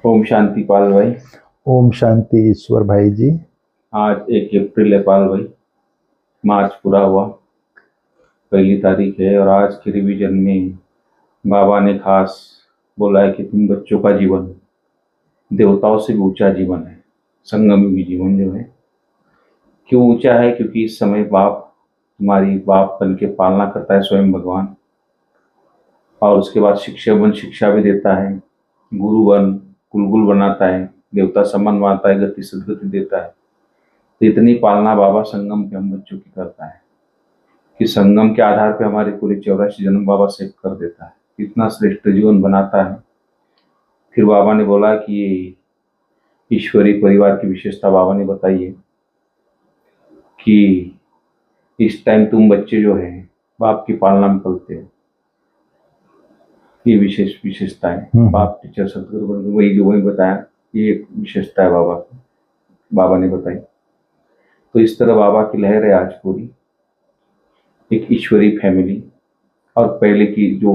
ओम शांति पाल भाई। ओम शांति ईश्वर भाई जी। आज 1 अप्रैल है पाल भाई। मार्च पूरा हुआ, पहली तारीख है और आज के रिवीजन में बाबा ने खास बोला है कि तुम बच्चों का जीवन देवताओं से भी ऊंचा जीवन है। संगम की जीवन जो है क्यों ऊंचा है? क्योंकि इस समय बाप तुम्हारी बाप बन के पालना करता है स्वयं भगवान, और उसके बाद शिक्षा भी देता है, गुरु बन कुलगुल बनाता है, देवता सम्मान बनाता है, गति सदगति देता है। तो इतनी पालना बाबा संगम के हम बच्चों की करता है कि संगम के आधार पे हमारे पूरे 84 जन्म बाबा सेव कर देता है, इतना श्रेष्ठ जीवन बनाता है। फिर बाबा ने बोला कि ये ईश्वरीय परिवार की विशेषता बाबा ने बताई है कि इस टाइम तुम बच्चे जो है बाप की पालना में पलते हो। ये विशेषता है। बाप टीचर सदगुरु बन वही बताया, ये विशेषता है बाबा ने बताई। तो इस तरह बाबा की लहर है आज पूरी, एक ईश्वरीय फैमिली। और पहले की जो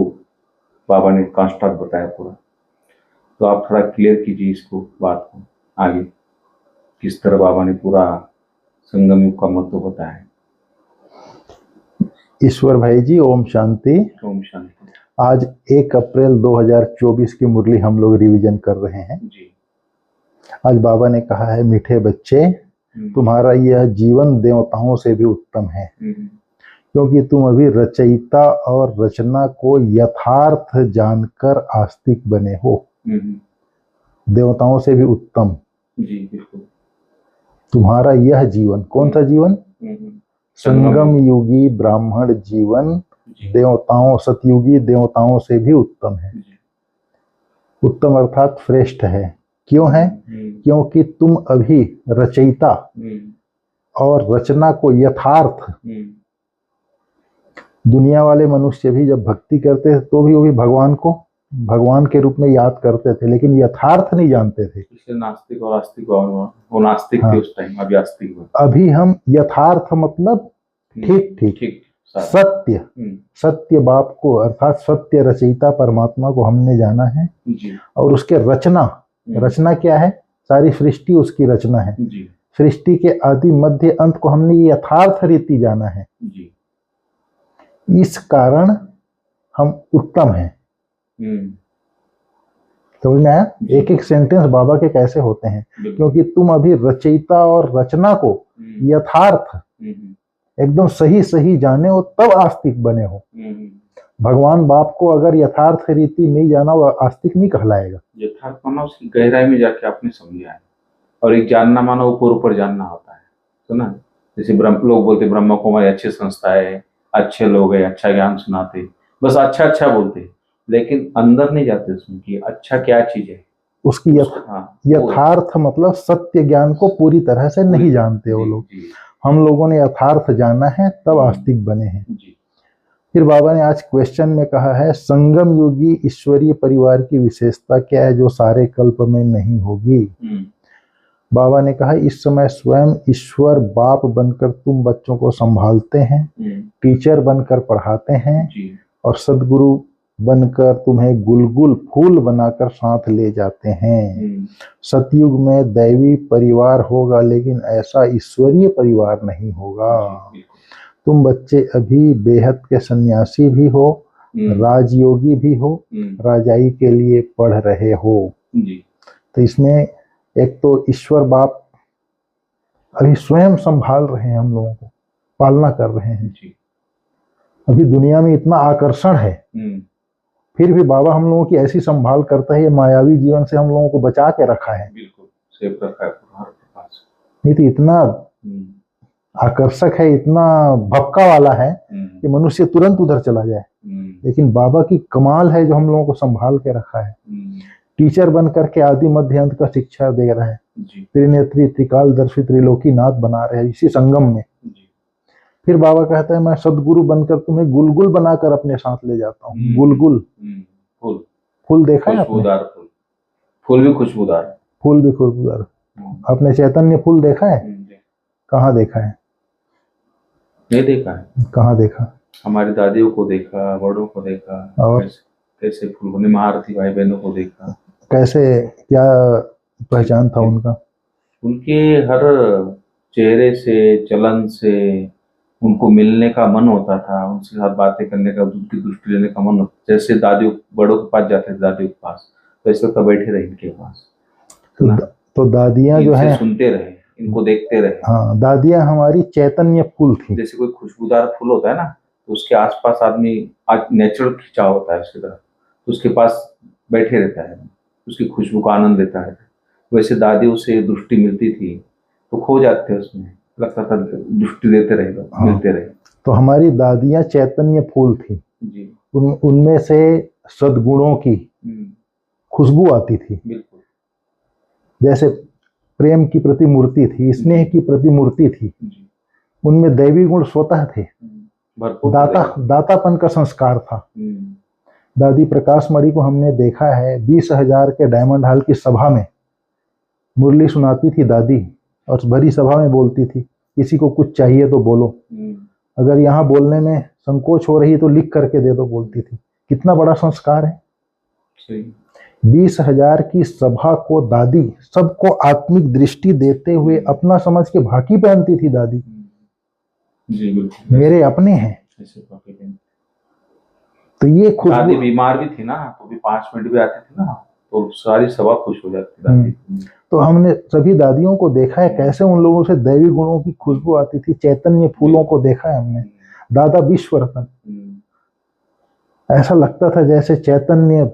बाबा ने कंस्ट्रक्ट बताया पूरा, तो आप थोड़ा क्लियर कीजिए इसको, बात को आगे किस तरह बाबा ने पूरा संगम युग का महत्व बताया है। ईश्वर भाई जी ओम शांति। ओम शांति। आज 1 अप्रैल 2024 की मुरली हम लोग रिवीजन कर रहे हैं जी। आज बाबा ने कहा है, मीठे बच्चे तुम्हारा यह जीवन देवताओं से भी उत्तम है, क्योंकि तुम अभी रचयिता और रचना को यथार्थ जानकर आस्तिक बने हो। देवताओं से भी उत्तम। जी बिल्कुल। तुम्हारा यह जीवन कौन सा जीवन? संगम युगी ब्राह्मण जीवन देवताओं, सतयुगी देवताओं से भी उत्तम है। उत्तम अर्थात श्रेष्ठ है। क्यों है? क्योंकि तुम अभी रचयिता और रचना को यथार्थ, दुनिया वाले मनुष्य भी जब भक्ति करते थे तो भी वो भी भगवान को भगवान के रूप में याद करते थे, लेकिन यथार्थ नहीं जानते थे। इसलिए नास्तिक और आस्तिक वो नास्तिक थे उस टाइम, अभी आस्तिक हुए। अभी हम यथार्थ मतलब ठीक ठीक सत्य, सत्य बाप को अर्थात सत्य रचयिता परमात्मा को हमने जाना है जी। और उसके रचना क्या है? सारी सृष्टि उसकी रचना है जी। सृष्टि के आदि मध्य अंत को हमने यथार्थ रीति जाना है जी। इस कारण हम उत्तम हैं। समझ में आया? एक एक सेंटेंस बाबा के कैसे होते हैं, क्योंकि तुम अभी रचयिता और रचना को यथार्थ एकदम सही जाने हो तब आस्तिक बने हो। भगवान बाप को अगर यथार्थ रीति नहीं जाना वो आस्तिक नहीं कहलाएगा। यथार्थ माना उसकी गहराई में जाके आपने समझा है, और एक जानना माना ऊपर जानना होता है। तो ना, जैसे लोग बोलते ब्रह्मा कुमारी अच्छी संस्था है, अच्छे लोग है, अच्छा ज्ञान सुनाते, बस अच्छा बोलते, लेकिन अंदर नहीं जाते उसमें कि अच्छा क्या चीज है उसकी। यथार्थ मतलब सत्य ज्ञान को पूरी तरह से नहीं जानते वो लोग। हम लोगों ने यथार्थ जाना है तब आस्तिक बने हैं। फिर बाबा ने आज क्वेश्चन में कहा है, संगम योगी ईश्वरीय परिवार की विशेषता क्या है जो सारे कल्प में नहीं होगी? बाबा ने कहा, इस समय स्वयं ईश्वर बाप बनकर तुम बच्चों को संभालते हैं, टीचर बनकर पढ़ाते हैं और सदगुरु बनकर तुम्हें गुलगुल फूल बनाकर साथ ले जाते हैं। सतयुग में दैवी परिवार होगा, लेकिन ऐसा ईश्वरीय परिवार नहीं होगा। तुम बच्चे अभी बेहद के सन्यासी भी हो, राजयोगी भी हो, राजाई के लिए पढ़ रहे हो। तो इसमें एक तो ईश्वर बाप अभी स्वयं संभाल रहे हैं, हम लोगों को पालना कर रहे हैं। अभी दुनिया में इतना आकर्षण है, फिर भी बाबा हम लोगों की ऐसी संभाल करता है, ये मायावी जीवन से हम लोगों को बचा के रखा है। बिल्कुल सेफ रखा है। नहीं तो इतना आकर्षक है, इतना भपका वाला है कि मनुष्य तुरंत उधर चला जाए। लेकिन बाबा की कमाल है जो हम लोगों को संभाल के रखा है। टीचर बन करके आदि मध्य अंत का शिक्षा दे रहा है, त्रिनेत्री त्रिकालदर्शी त्रिलोकी नाथ बना रहे हैं इसी संगम में। फिर बाबा कहता है, मैं सदगुरु बनकर तुम्हें गुलगुल बनाकर अपने साथ ले जाता हूँ। गुलगुल फूल देखा है आपने? फूल भी खुशबूदार। फूल भी खुशबूदार। आपने चैतन्य फूल देखा है? कहाँ देखा है? नहीं देखा है। कहाँ देखा? हमारी दादियों को देखा, बड़ों को देखा, और कैसे फूल महारथी भाई बहनों को देखा। कैसे, क्या पहचान था उनका? उनके हर चेहरे से, चलन से उनको मिलने का मन होता था, उनके साथ बातें करने का, उनकी दृष्टि लेने का मन होता। जैसे दादी बड़ों के पास जाते थे, दादियों के पास, तो ऐसे तो बैठे रहे इनके पास, तो दादियाँ जो इनसे है, सुनते रहे, इनको देखते रहे। हाँ, दादियाँ हमारी चैतन्य फूल थी। जैसे कोई खुशबूदार फूल होता है ना, तो उसके आसपास आदमी आज नेचुरल खिंचाव होता है उसकी तरफ, तो उसके पास बैठे रहता है, उसकी खुशबू का आनंद लेता है। वैसे दादियों से दृष्टि मिलती थी तो खो जाते उसमें, लगता था दृष्टि देते रहे, मिलते रहे। तो हमारी दादियाँ चैतन्य फूल थी जी। उनमें से सद्गुणों की खुशबू आती थी। बिल्कुल। जैसे प्रेम की प्रतिमूर्ति थी, स्नेह की प्रतिमूर्ति थी, उनमें दैवी गुण स्वतः थे, दातापन का संस्कार था। दादी प्रकाश मणि को हमने देखा है 20,000 के डायमंड हॉल की सभा में मुरली सुनाती थी दादी, और भरी सभा में बोलती थी, किसी को कुछ चाहिए तो बोलो, अगर यहाँ बोलने में संकोच हो रही है तो लिख करके दे दो, बोलती थी। कितना बड़ा संस्कार है। 20,000 की सभा को दादी सबको आत्मिक दृष्टि देते हुए अपना समझ के भाकी पहनती थी दादी। जी बिल्कुल, मेरे अपने हैं। तो ये खुद दादी बीमार भी थी ना, तो भी 5 मिनट भी आती थी ना, तो सारी सभा खुश हो जाती दादी। तो हमने सभी दादियों को देखा है कैसे उन लोगों से दैवी गुणों की खुशबू आती थी। चैतन्य फूलों को देखा है हमने, दादा विश्व रतन, ऐसा लगता था जैसे चैतन्य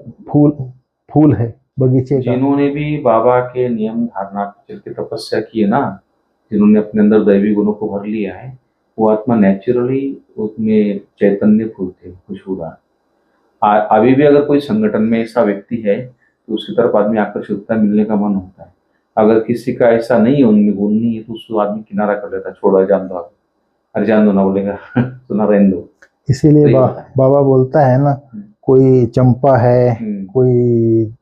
फूल है बगीचे का। जिन्होंने भी बाबा के नियम धारणा चल के तपस्या की है ना, जिन्होंने अपने अंदर दैवी गुणों को भर लिया है, वो आत्मा नेचुरली उसमें चैतन्य फूल थे, खुशबूदार। अभी भी अगर कोई संगठन में ऐसा व्यक्ति है तो उसकी तरफ आदमी आकर्षित होता है, मिलने का मन होता है। अगर किसी का ऐसा नहीं है, उनमें गुण नहीं है, तो उसको आदमी किनारा कर लेता है, छोड़ो जान दो, अरे जान दो ना बोलेगा सुना रहने दो। इसीलिए बाबा बोलता है ना, कोई चंपा है, कोई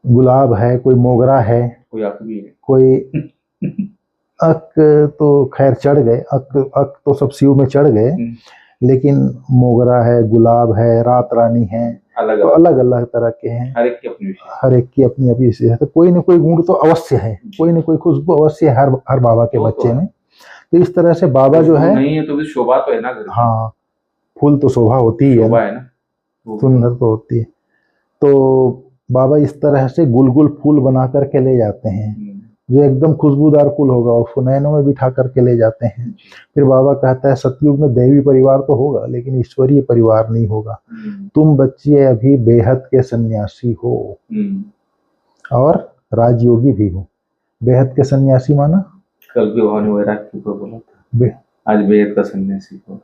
गुलाब है, कोई मोगरा है, कोई अक भी है, कोई अक तो खैर चढ़ गए, अक तो सब शिव में चढ़ गए, लेकिन मोगरा है, गुलाब है, रात रानी है, तो अलग अलग तरह के हैं, हर एक की अपनी अपनी विशेषता। तो कोई न कोई गुण तो अवश्य है, कोई न कोई खुशबू अवश्य है हर बाबा के बच्चे में। तो इस तरह से बाबा जो है, नहीं है तो भी शोभा तो है ना। हाँ, फूल तो शोभा होती ही है ना, सुंदर तो होती है। तो बाबा इस तरह से गुलगुल फूल बना करके ले जाते हैं, जो एकदम खुशबूदार फूल होगा, उसको नैनों में बिठा करके ले जाते हैं। फिर बाबा कहता है सतयुग में दैवी परिवार तो होगा, लेकिन ईश्वरीय परिवार नहीं होगा। तुम बच्चे अभी बेहद के सन्यासी हो और राजयोगी भी हो। बेहद के सन्यासी माना, कल भी भवानी वैराग्य को बोला था, आज बेहद का सन्यासी हो।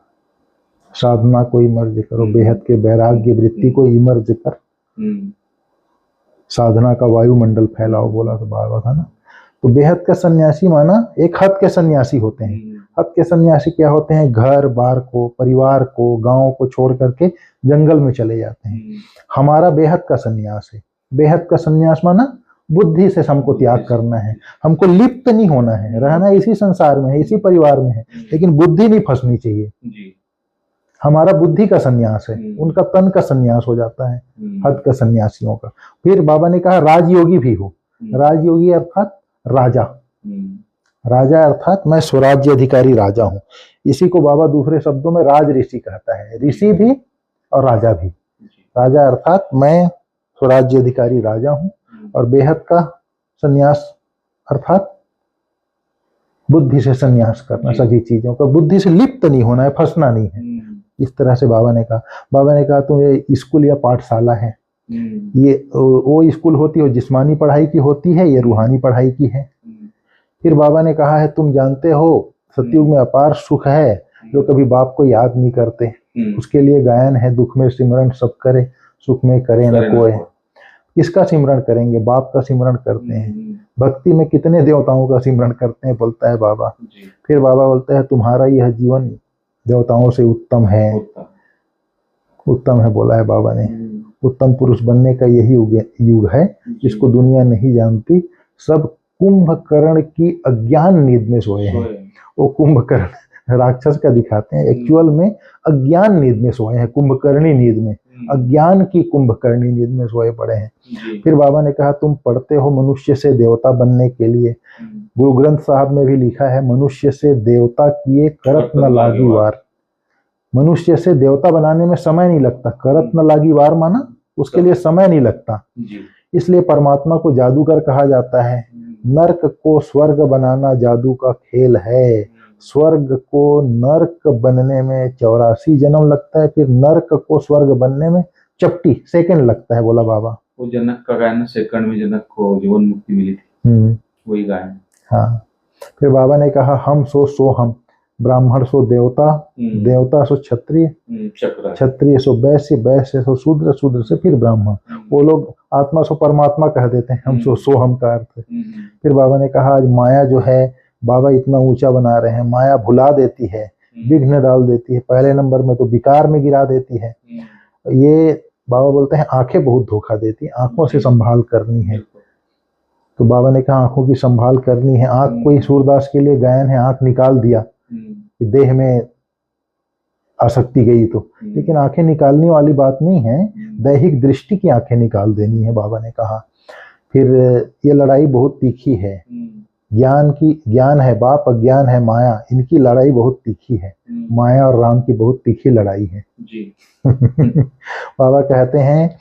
साधना को इमर्ज करो, बेहद के वैराग्य वृत्ति को इमर्ज कर, साधना का वायुमंडल फैलाओ, बोला तो बाबा था ना। तो बेहद का सन्यासी माना एक हद के सन्यासी होते हैं। हद के सन्यासी क्या होते हैं? घर बार को, परिवार को, गांव को छोड़ करके जंगल में चले जाते हैं। हमारा बेहद का सन्यास है। बेहद का सन्यास माना बुद्धि से हमको त्याग करना है, हमको लिप्त नहीं होना है, रहना इसी संसार में है, इसी परिवार में है, लेकिन बुद्धि नहीं फंसनी चाहिए। हमारा बुद्धि का सन्यास है, उनका तन का सन्यास हो जाता है हद का सन्यासियों का। फिर बाबा ने कहा राजयोगी भी हो। राजयोगी अर्थात राजा, राजा अर्थात मैं स्वराज्य अधिकारी राजा हूं। इसी को बाबा दूसरे शब्दों में राज ऋषि कहता है, ऋषि भी और राजा भी। राजा अर्थात मैं स्वराज्य अधिकारी राजा हूं, और बेहद का सन्यास अर्थात बुद्धि से सन्यास करना, सभी चीजों का बुद्धि से लिप्त नहीं होना है, फंसना नहीं है। इस तरह से बाबा ने कहा। बाबा ने कहा तुम ये स्कूल या पाठशाला है, ये वो स्कूल होती है जिस्मानी पढ़ाई की होती है, ये रूहानी पढ़ाई की है। फिर बाबा ने कहा है तुम जानते हो सतयुग में अपार सुख है, जो कभी बाप को याद नहीं करते, उसके लिए गायन है, दुख में सिमरन सब करे, सुख में करे न कोई। किसका सिमरन करेंगे? बाप का सिमरन करते हैं। भक्ति में कितने देवताओं का सिमरन करते हैं, बोलता है बाबा। फिर बाबा बोलता है तुम्हारा यह जीवन देवताओं से उत्तम है, उत्तम है, बोला है बाबा ने। उत्तम पुरुष बनने का यही युग है, जिसको दुनिया नहीं जानती। सब कुंभकर्ण की अज्ञान नींद में सोए हैं। वो कुंभकर्ण राक्षस का दिखाते हैं, एक्चुअल में अज्ञान नींद में सोए हैं, कुंभकर्णी नींद में। अज्ञान की कुंभकर्णी नींद में सोए पड़े हैं। जी। फिर बाबा ने कहा तुम पढ़ते हो मनुष्य से देवता बनने के लिए, गुरु ग्रंथ साहब में भी लिखा है मनुष्य से देवता किए करत न लागी वार। मनुष्य से देवता बनाने में समय नहीं लगता, करत न लागी वार माना उसके लिए समय नहीं लगता। जी। इसलिए परमात्मा को जादूगर कहा जाता है। नर्क को स्वर्ग बनाना जादू का खेल है। स्वर्ग को नर्क बनने में 84 जन्म लगता है, फिर नर्क को स्वर्ग बनने में चपटी सेकंड लगता है, बोला बाबा। वो जनक का गायन सेकंड में जनक को जीवन मुक्ति मिली थी, वही गायन। हाँ, फिर बाबा ने कहा हम सो हम, ब्राह्मण सो देवता, देवता सो क्षत्रिय, क्षत्रिय सो वैश्य, वैश्य सो शूद्र, शूद्र से फिर ब्राह्मण। वो लोग आत्मा सो परमात्मा कह देते हैं, हम सो हम का अर्थ। फिर बाबा ने कहा आज माया जो है बाबा इतना ऊंचा बना रहे हैं, माया भुला देती है, विघ्न डाल देती है, पहले नंबर में तो विकार में गिरा देती है। ये बाबा बोलते हैं आंखें बहुत धोखा देती, आंखों से संभाल करनी है। तो बाबा ने कहा आंखों की संभाल करनी है। आंख कोई सूरदास के लिए गायन है, आंख निकाल दिया देह में आसक्ति गई तो, लेकिन आंखें निकालने वाली बात नहीं है, दैहिक दृष्टि की आंखें निकाल देनी है बाबा ने कहा। फिर ये लड़ाई बहुत तीखी है, ज्ञान की, ज्ञान है बाप, अज्ञान है माया, इनकी लड़ाई बहुत तीखी है। माया और राम की बहुत तीखी लड़ाई है जी। बाबा कहते हैं,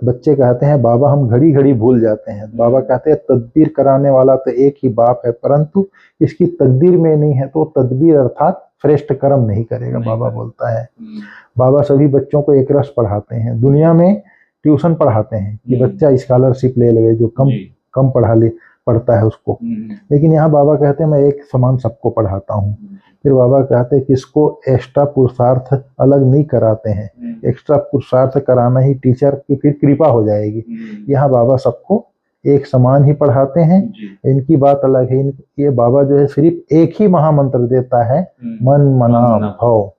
बच्चे कहते हैं बाबा हम घड़ी घड़ी भूल जाते हैं। बाबा कहते हैं तदबीर कराने वाला तो एक ही बाप है, परंतु इसकी तकदीर में नहीं है तो तदबीर अर्थात श्रेष्ठ कर्म नहीं करेगा, बाबा बोलता है। बाबा सभी बच्चों को एक रस पढ़ाते हैं, दुनिया में ट्यूशन पढ़ाते हैं कि बच्चा स्कॉलरशिप ले ले जो कम पढ़ता है उसको, लेकिन यहाँ बाबा कहते हैं मैं एक समान सबको पढ़ाता हूँ। फिर बाबा कहते हैं किसको एक्स्ट्रा पुरुषार्थ अलग नहीं कराते हैं, एक्स्ट्रा पुरुषार्थ कराना ही टीचर की फिर कृपा हो जाएगी। यहाँ बाबा सबको एक समान ही पढ़ाते हैं, इनकी बात अलग है। ये बाबा जो है सिर्फ एक ही महामंत्र देता है, मन मना भव।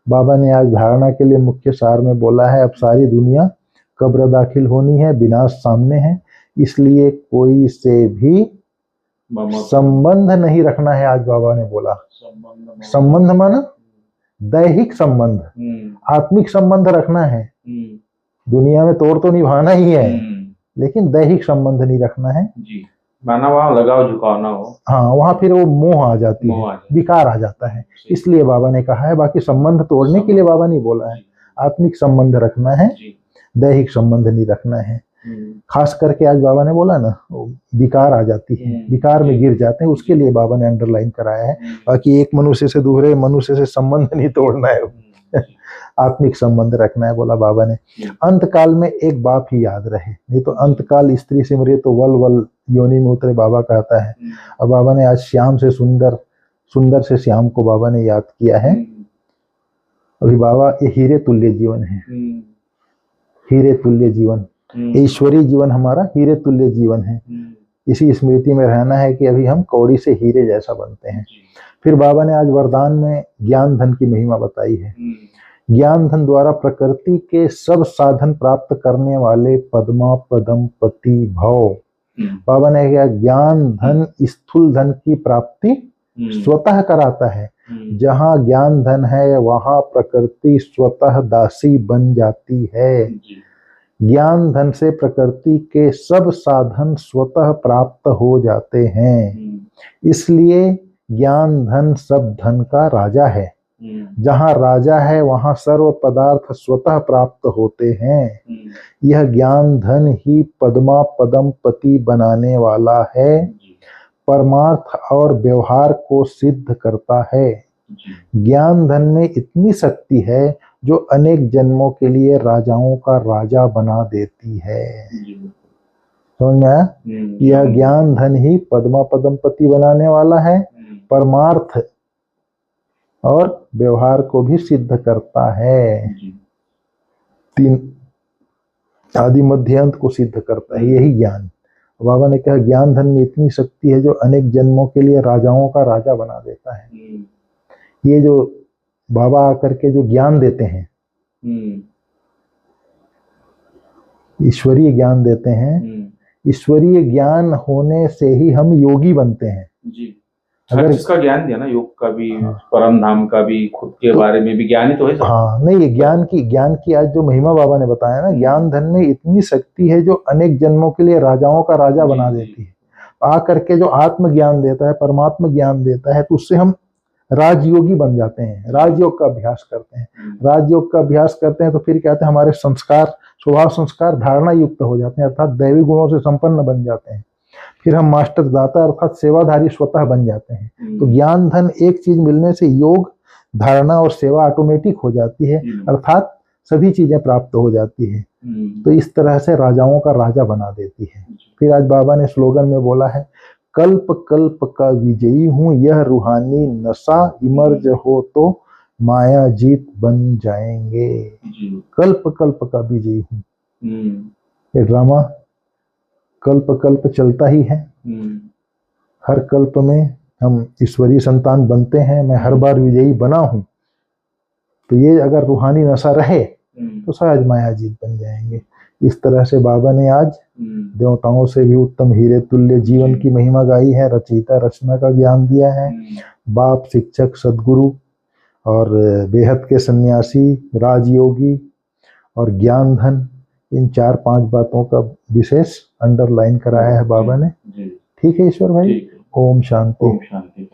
बाबा ने आज धारणा के लिए मुख्य सार में बोला है अब सारी दुनिया कब्र दाखिल होनी है, विनाश सामने है, इसलिए कोई से भी संबंध नहीं रखना है। आज बाबा ने बोला संबंध माना दैहिक संबंध, आत्मिक संबंध रखना है। दुनिया में तोड़ तो निभाना ही है, लेकिन दैहिक संबंध नहीं रखना है जी। माना वहाँ लगाव झुकाव ना हो, हाँ वहाँ फिर वो मोह आ जाती है, विकार आ जाता है, इसलिए बाबा ने कहा है। बाकी संबंध तोड़ने के लिए बाबा नहीं बोला है, आत्मिक संबंध रखना है, दैहिक संबंध नहीं रखना है। खास करके आज बाबा ने बोला ना विकार आ जाती है, विकार में गिर जाते हैं, उसके लिए बाबा ने अंडरलाइन कराया है। बाकी एक मनुष्य से दूसरे मनुष्य से संबंध नहीं तोड़ना है, आत्मिक संबंध रखना है, बोला बाबा ने। अंत काल में एक बाप ही याद रहे, नहीं तो अंत काल स्त्री सिमरे तो वल वल योनि में उतरे, बाबा कहता है। और बाबा ने आज श्याम से सुंदर, सुंदर से श्याम को बाबा ने याद किया है। अभी बाबा ये हीरे तुल्य जीवन है, हीरे तुल्य जीवन, ईश्वरीय जीवन हमारा हीरे तुल्य जीवन है। इसी स्मृति में रहना है कि अभी हम कौड़ी से हीरे जैसा बनते हैं। फिर बाबा ने आज वरदान में ज्ञान धन की महिमा बताई है। ज्ञान धन द्वारा प्रकृति के सब साधन प्राप्त करने वाले पद्मा पदम पति भव। बाबा ने कहा ज्ञान धन स्थूल धन की प्राप्ति स्वतः कराता है। जहाँ ज्ञान धन है वहाँ प्रकृति स्वतः दासी बन जाती है। ज्ञान धन से प्रकृति के सब साधन स्वतः प्राप्त हो जाते हैं, इसलिए ज्ञान धन सब धन का राजा है। जहाँ राजा है वहाँ सर्व पदार्थ स्वतः प्राप्त होते हैं। यह ज्ञान धन ही पद्मा पदम पति बनाने वाला है, परमार्थ और व्यवहार को सिद्ध करता है। ज्ञान धन में इतनी शक्ति है जो अनेक जन्मों के लिए राजाओं का राजा बना देती है। समझ में आया? यह ज्ञान धन ही पद्मा पदमपति बनाने वाला है, परमार्थ और व्यवहार को भी सिद्ध करता है। तीन आदि मध्य अंत को सिद्ध करता है, यही ज्ञान। बाबा ने कहा ज्ञान धन में इतनी शक्ति है जो अनेक जन्मों के लिए राजाओं का राजा बना देता है। ये जो बाबा आकर के जो ज्ञान देते हैं, ईश्वरीय ज्ञान देते हैं, ईश्वरीय ज्ञान होने से ही हम योगी बनते हैं जी। हर अगर चीज का ज्ञान दिया ना, योग का भी, हाँ। परम धाम का भी, खुद के बारे में भी ज्ञान ही तो है सब। हाँ नहीं, ये ज्ञान की आज जो महिमा बाबा ने बताया ना, ज्ञान धन में इतनी शक्ति है जो अनेक जन्मों के लिए राजाओं का राजा बना देती है। आ करके जो आत्म ज्ञान देता है, परमात्मा ज्ञान देता है, तो उससे हम राजयोगी बन जाते हैं, राजयोग का अभ्यास करते हैं। राजयोग का अभ्यास करते हैं तो फिर क्या कहते हैं, हमारे संस्कार, स्वभाव संस्कार धारणा युक्त हो जाते हैं, अर्थात दैवी गुणों से संपन्न बन जाते हैं। फिर हम मास्टर दाता अर्थात सेवाधारी स्वतः बन जाते हैं। तो ज्ञान धन एक चीज मिलने से योग, धारणा और सेवा ऑटोमेटिक हो जाती है, अर्थात सभी चीजें प्राप्त हो जाती है। तो इस तरह से राजाओं का राजा बना देती है। फिर आज बाबा ने स्लोगन में बोला है, कल्प कल्प का विजयी हूं यह रूहानी नशा, इमर्ज हो तो माया जीत बन जाएंगे। कल्प कल्प का विजयी हूं। ये ड्रामा कल्प कल्प चलता ही है। हर कल्प में हम ईश्वरीय संतान बनते हैं। मैं हर बार विजयी बना हूं, तो ये अगर रूहानी नशा रहे तो सहज माया जीत बन जाएंगे। इस तरह से बाबा ने आज देवताओं से भी उत्तम हीरे तुल्य जीवन की महिमा गाई है, रचयिता रचना का ज्ञान दिया है। बाप, शिक्षक, सदगुरु और बेहद के सन्यासी, राजयोगी और ज्ञान धन, इन 4-5 बातों का विशेष अंडरलाइन कराया है बाबा ने। ठीक है ईश्वर भाई, ओम शांति। ओम शांति।